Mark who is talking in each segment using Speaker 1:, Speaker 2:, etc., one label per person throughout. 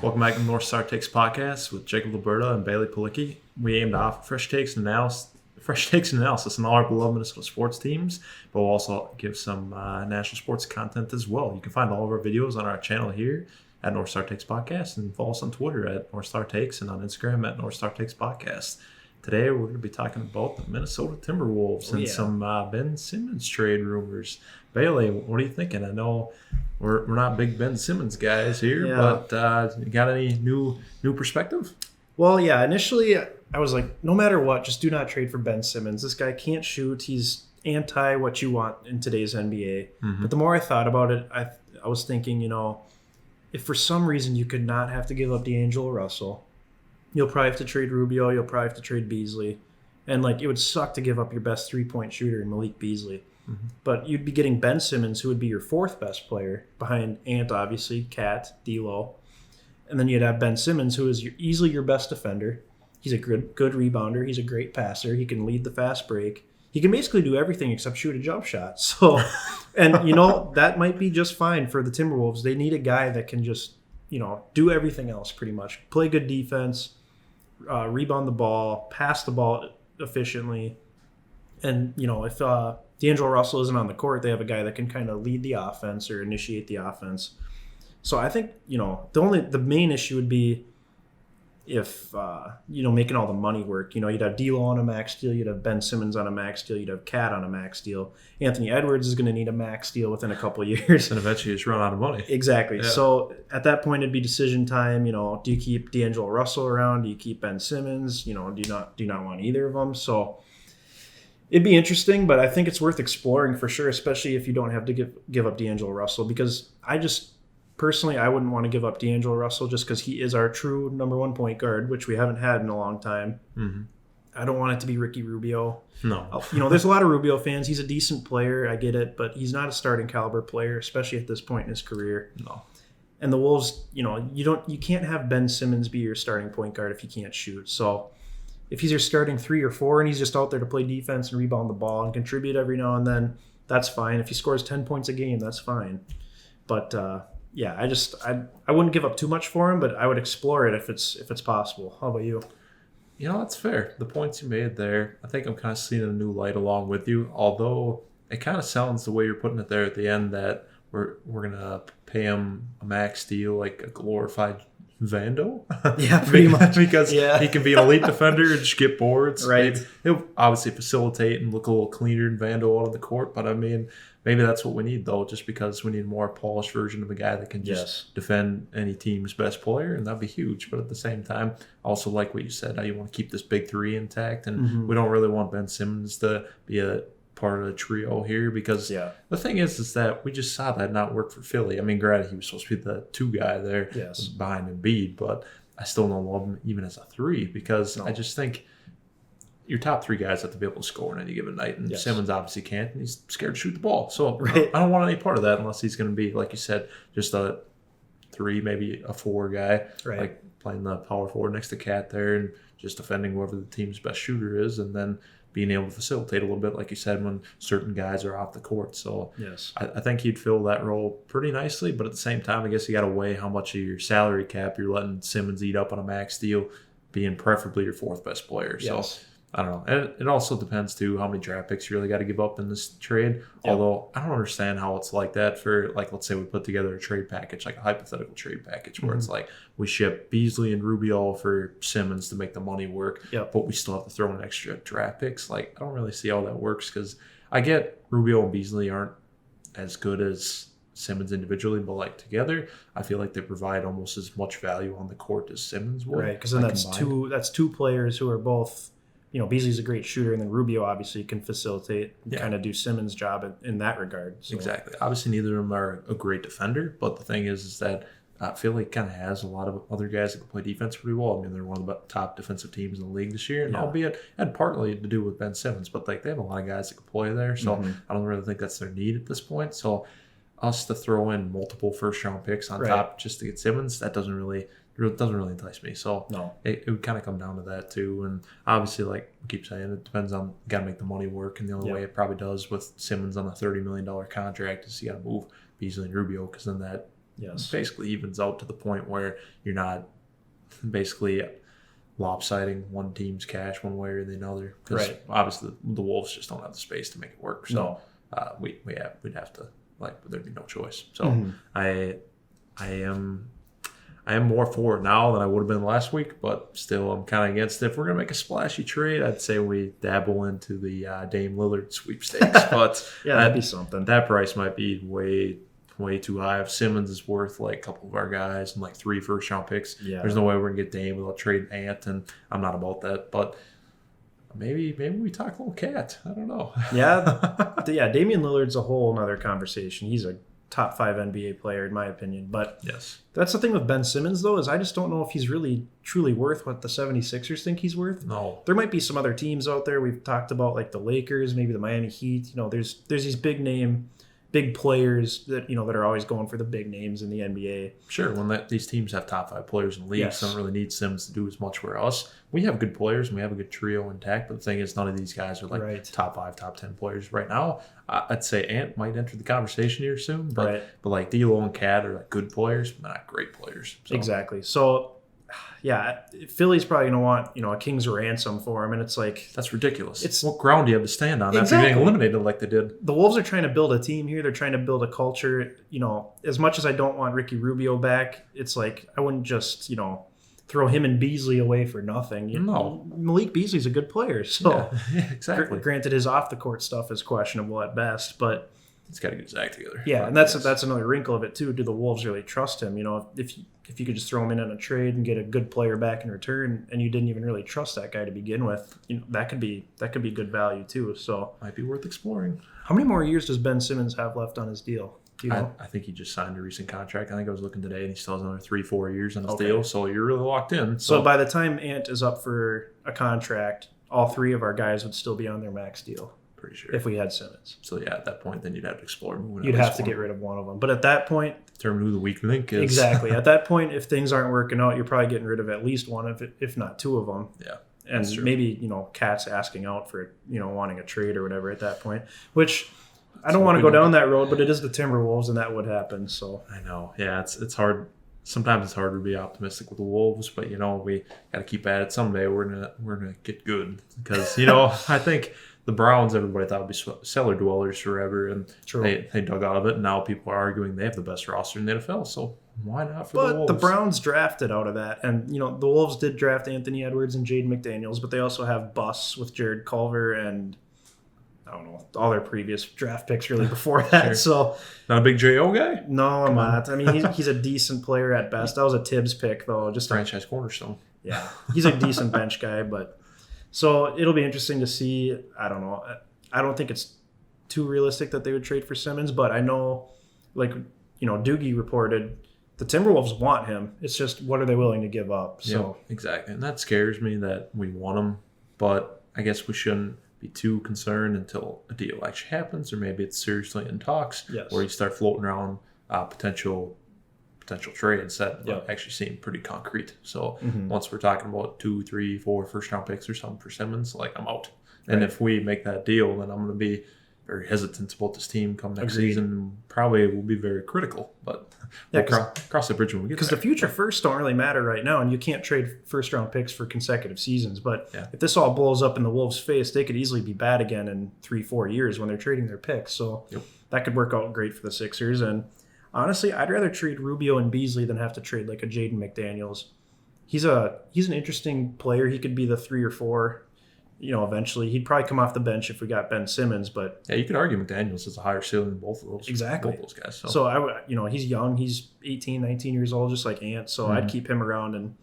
Speaker 1: Welcome back to the North Star Takes podcast with Jacob Liberta and Bailey Palicki. We aim to offer fresh takes and analysis on all our beloved Minnesota sports teams, but we'll also give some national sports content as well. You can find all of our videos on our channel here at North Star Takes Podcast, and follow us on Twitter at North Star Takes and on Instagram at North Star Takes Podcast. Today we're going to be talking about the Minnesota Timberwolves and some Ben Simmons trade rumors. Bailey, what are you thinking? I know we're not big Ben Simmons guys here, but you got any new perspective?
Speaker 2: Well, yeah, initially I was like, no matter what, just do not trade for Ben Simmons. This guy can't shoot. He's anti what you want in today's NBA. Mm-hmm. But the more I thought about it, I was thinking, if for some reason you could not have to give up D'Angelo Russell, you'll probably have to trade Rubio. You'll probably have to trade Beasley. And, it would suck to give up your best three-point shooter, Malik Beasley. Mm-hmm. But you'd be getting Ben Simmons, who would be your fourth best player, behind Ant, obviously, Cat, D'Lo. And then you'd have Ben Simmons, who is easily your best defender. He's a good rebounder. He's a great passer. He can lead the fast break. He can basically do everything except shoot a jump shot. So, and, that might be just fine for the Timberwolves. They need a guy that can just, do everything else pretty much. Play good defense, rebound the ball, pass the ball efficiently. And, if D'Angelo Russell isn't on the court, they have a guy that can kind of lead the offense or initiate the offense. So I think, the main issue would be if, making all the money work. You'd have D'Lo on a max deal, you'd have Ben Simmons on a max deal, you'd have Cat on a max deal. Anthony Edwards is going to need a max deal within a couple of years.
Speaker 1: And eventually just run out of money.
Speaker 2: Exactly.
Speaker 1: Yeah.
Speaker 2: So at that point, it'd be decision time. Do you keep D'Angelo Russell around? Do you keep Ben Simmons? Do you not want either of them? So it'd be interesting, but I think it's worth exploring for sure, especially if you don't have to give up D'Angelo Russell, because personally, I wouldn't want to give up D'Angelo Russell just because he is our true number one point guard, which we haven't had in a long time. Mm-hmm. I don't want it to be Ricky Rubio.
Speaker 1: No.
Speaker 2: There's a lot of Rubio fans. He's a decent player. I get it, but he's not a starting caliber player, especially at this point in his career.
Speaker 1: No.
Speaker 2: And the Wolves, you can't have Ben Simmons be your starting point guard if he can't shoot. So if he's your starting 3 or 4 and he's just out there to play defense and rebound the ball and contribute every now and then, that's fine. If he scores 10 points a game, that's fine. But yeah, I wouldn't give up too much for him, but I would explore it if it's possible. How about you?
Speaker 1: That's fair. The points you made there, I think I'm kind of seeing a new light along with you. Although it kind of sounds the way you're putting it there at the end that we're gonna pay him a max deal, like a glorified Vando.
Speaker 2: Yeah, pretty much.
Speaker 1: Because he can be an elite defender and just get boards.
Speaker 2: Right.
Speaker 1: He'll obviously facilitate and look a little cleaner than Vando out on the court, but I mean, maybe that's what we need, though, just because we need a more polished version of a guy that can just defend any team's best player, and that'd be huge. But at the same time, I also like what you said, how you want to keep this big three intact, and we don't really want Ben Simmons to be a part of the trio here, because the thing is that we just saw that not work for Philly. I mean, granted, he was supposed to be the 2 guy there behind Embiid, but I still don't love him even as a 3, because I just think your top 3 guys have to be able to score on any given night, and Simmons obviously can't, and he's scared to shoot the ball. So I don't want any part of that unless he's going to be, like you said, just a 3, maybe a 4 guy, like playing the power forward next to Cat there and just defending whoever the team's best shooter is, and then being able to facilitate a little bit, like you said, when certain guys are off the court. So I think he'd fill that role pretty nicely, but at the same time, I guess you got to weigh how much of your salary cap you're letting Simmons eat up on a max deal, being preferably your 4th best player. So I don't know. And it also depends, too, how many draft picks you really got to give up in this trade. Although I don't understand how it's like that for, let's say we put together a trade package, like a hypothetical trade package, where it's like we ship Beasley and Rubio for Simmons to make the money work, but we still have to throw in extra draft picks. I don't really see how that works, because I get Rubio and Beasley aren't as good as Simmons individually, but together, I feel like they provide almost as much value on the court as Simmons would.
Speaker 2: Right, because then that's two players who are both... Beasley's a great shooter, and then Rubio obviously can facilitate and kind of do Simmons' job in that regard. So.
Speaker 1: Exactly. Obviously, neither of them are a great defender, but the thing is that Philly kind of has a lot of other guys that can play defense pretty well. I mean, they're one of the top defensive teams in the league this year, and albeit it had partly to do with Ben Simmons, but they have a lot of guys that can play there, so I don't really think that's their need at this point. So us to throw in multiple first-round picks on top just to get Simmons, that doesn't really entice me. So it would kind of come down to that too. And obviously, like we keep saying, it depends on, got to make the money work. And the only way it probably does with Simmons on a $30 million contract is you got to move Beasley and Rubio, because then that basically evens out to the point where you're not basically lopsiding one team's cash one way or the other. Because obviously the Wolves just don't have the space to make it work. So we'd have to, there'd be no choice. So I am more for it now than I would have been last week, but still I'm kind of against it. If we're going to make a splashy trade, I'd say we dabble into the Dame Lillard sweepstakes. But
Speaker 2: that'd be something.
Speaker 1: That price might be way too high. If Simmons is worth a couple of our guys and 3 first-round picks, there's no way we're going to get Dame without trading Ant, and I'm not about that. But maybe we talk a little cat. I don't know.
Speaker 2: Damian Lillard's a whole other conversation. He's a top 5 NBA player in my opinion. But that's the thing with Ben Simmons, though, is I just don't know if he's really truly worth what the 76ers think he's worth.
Speaker 1: No.
Speaker 2: There might be some other teams out there. We've talked about the Lakers, maybe the Miami Heat. There's these big players that that are always going for the big names in the NBA.
Speaker 1: Sure, when these teams have top 5 players in the league, so don't really need Simmons to do as much for us. We have good players and we have a good trio intact, but the thing is, none of these guys are top 5, top 10 players right now. I'd say Ant might enter the conversation here soon, but D'Lo and Cat are good players, but not great players. So.
Speaker 2: Exactly. So. Yeah, Philly's probably going to want, a king's ransom for him, and it's
Speaker 1: that's ridiculous. What ground do you have to stand on after getting eliminated like they did?
Speaker 2: The Wolves are trying to build a team here. They're trying to build a culture. As much as I don't want Ricky Rubio back, it's I wouldn't just, throw him and Beasley away for nothing.
Speaker 1: No.
Speaker 2: Malik Beasley's a good player, so
Speaker 1: exactly.
Speaker 2: Granted, his off the court stuff is questionable at best, but
Speaker 1: he's got to get his act together.
Speaker 2: Yeah, and that's another wrinkle of it too. Do the Wolves really trust him? If you could just throw him in on a trade and get a good player back in return, and you didn't even really trust that guy to begin with, that could be good value too. So
Speaker 1: might be worth exploring.
Speaker 2: How many more years does Ben Simmons have left on his deal? Do you know?
Speaker 1: I think he just signed a recent contract. I think I was looking today, and he still has another 3-4 years on his deal. So you're really locked in.
Speaker 2: So by the time Ant is up for a contract, all 3 of our guys would still be on their max deal.
Speaker 1: Pretty sure.
Speaker 2: If we had Simmons.
Speaker 1: So at that point, then you'd have to explore moving.
Speaker 2: You'd have to get rid of one of them. But at that point,
Speaker 1: determine who the weak link is.
Speaker 2: Exactly. At that point, if things aren't working out, you're probably getting rid of at least one, if not 2 of them.
Speaker 1: Yeah.
Speaker 2: And maybe Cat's asking out for wanting a trade or whatever at that point. Which I don't want to go down that road, but it is the Timberwolves, and that would happen. So
Speaker 1: I know. Yeah, it's hard. Sometimes it's hard to be optimistic with the Wolves, but we got to keep at it. Someday we're gonna get good because I think. The Browns, everybody thought would be cellar dwellers forever, and they dug out of it. And now people are arguing they have the best roster in the NFL, so why not for the Wolves?
Speaker 2: But the Browns drafted out of that, and the Wolves did draft Anthony Edwards and Jaden McDaniels, but they also have busts with Jared Culver and I don't know all their previous draft picks really before that.
Speaker 1: Sure.
Speaker 2: So
Speaker 1: not a big J.O. guy.
Speaker 2: No, I'm not. I mean, he's a decent player at best. That was a Tibbs pick though, just
Speaker 1: franchise cornerstone.
Speaker 2: Yeah, he's a decent bench guy, but. So it'll be interesting to see. I don't know. I don't think it's too realistic that they would trade for Simmons, but I know, Doogie reported the Timberwolves want him. It's just what are they willing to give up? So
Speaker 1: exactly, and that scares me that we want him, but I guess we shouldn't be too concerned until a deal actually happens, or maybe it's seriously in talks, where you start floating around potential trades that actually seem pretty concrete. So once we're talking about 2, 3, 4 first-round picks or something for Simmons, I'm out. And if we make that deal, then I'm going to be very hesitant about this team come next season. Probably will be very critical, but we'll cross the bridge when we get there.
Speaker 2: Because the future firsts don't really matter right now, and you can't trade first-round picks for consecutive seasons. But if this all blows up in the Wolves' face, they could easily be bad again in 3-4 years when they're trading their picks. So that could work out great for the Sixers. And honestly, I'd rather trade Rubio and Beasley than have to trade a Jaden McDaniels. He's an interesting player. He could be the 3 or 4. Eventually he'd probably come off the bench if we got Ben Simmons. But
Speaker 1: you could argue McDaniels has a higher ceiling than both of those.
Speaker 2: Exactly.
Speaker 1: Both those guys.
Speaker 2: So I would, he's young. He's 18, 19 years old, just like Ant. So I'd keep him around. And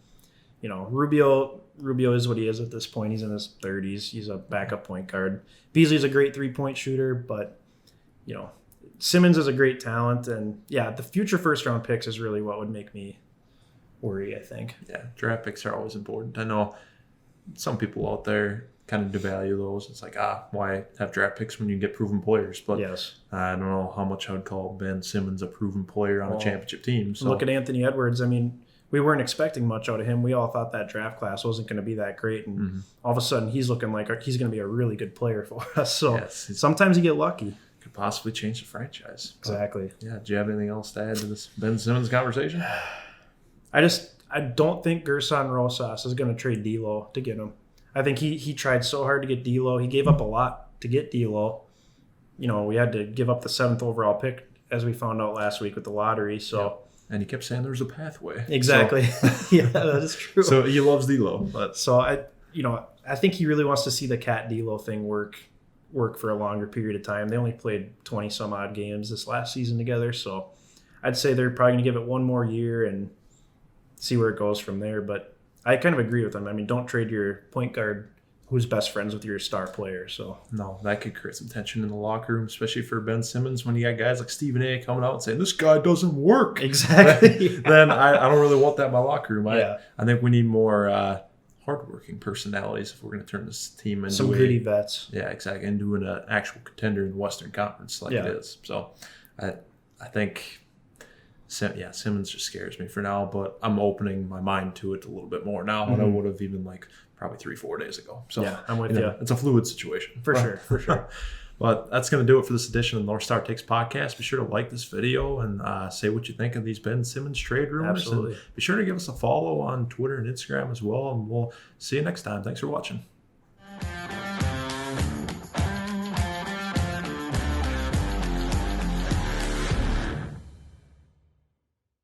Speaker 2: Rubio is what he is at this point. He's in his 30s. He's a backup point guard. Beasley's a great 3-point shooter, but Simmons is a great talent, and the future first-round picks is really what would make me worry, I think. Yeah,
Speaker 1: draft picks are always important. I know some people out there kind of devalue those. It's why have draft picks when you get proven players? But I don't know how much I would call Ben Simmons a proven player on a championship team. So
Speaker 2: look at Anthony Edwards. I mean, we weren't expecting much out of him. We all thought that draft class wasn't going to be that great, and all of a sudden he's looking like he's going to be a really good player for us. So sometimes you get lucky.
Speaker 1: Could possibly change the franchise.
Speaker 2: Exactly.
Speaker 1: But, yeah. Do you have anything else to add to this Ben Simmons conversation?
Speaker 2: I don't think Gerson Rosas is going to trade D'Lo to get him. I think he tried so hard to get D'Lo. He gave up a lot to get D'Lo. We had to give up the 7th overall pick, as we found out last week with the lottery. So.
Speaker 1: Yeah. And he kept saying there was a pathway.
Speaker 2: Exactly. So, yeah, that is true.
Speaker 1: So he loves D'Lo. But
Speaker 2: so I think he really wants to see the Cat D'Lo thing work for a longer period of time. They only played 20 some odd games this last season together, so I'd say they're probably going to give it one more year and see where it goes from there. But I kind of agree with them. I mean, don't trade your point guard who's best friends with your star player. So
Speaker 1: no, that could create some tension in the locker room, especially for Ben Simmons when you got guys like Stephen A. coming out and saying this guy doesn't work.
Speaker 2: Exactly.
Speaker 1: Then I don't really want that in my locker room.
Speaker 2: Yeah.
Speaker 1: I think we need more hardworking personalities if we're going to turn this team into
Speaker 2: some gritty vets.
Speaker 1: Yeah, exactly, and doing an actual contender in the Western Conference like it is. So I think. Simmons just scares me for now, but I'm opening my mind to it a little bit more now than I would have even probably 3-4 days ago. So
Speaker 2: yeah, I'm with you.
Speaker 1: It's a fluid situation.
Speaker 2: For sure.
Speaker 1: But that's going to do it for this edition of the North Star Takes podcast. Be sure to like this video and say what you think of these Ben Simmons trade rumors.
Speaker 2: Absolutely.
Speaker 1: And be sure to give us a follow on Twitter and Instagram as well, and we'll see you next time. Thanks for watching.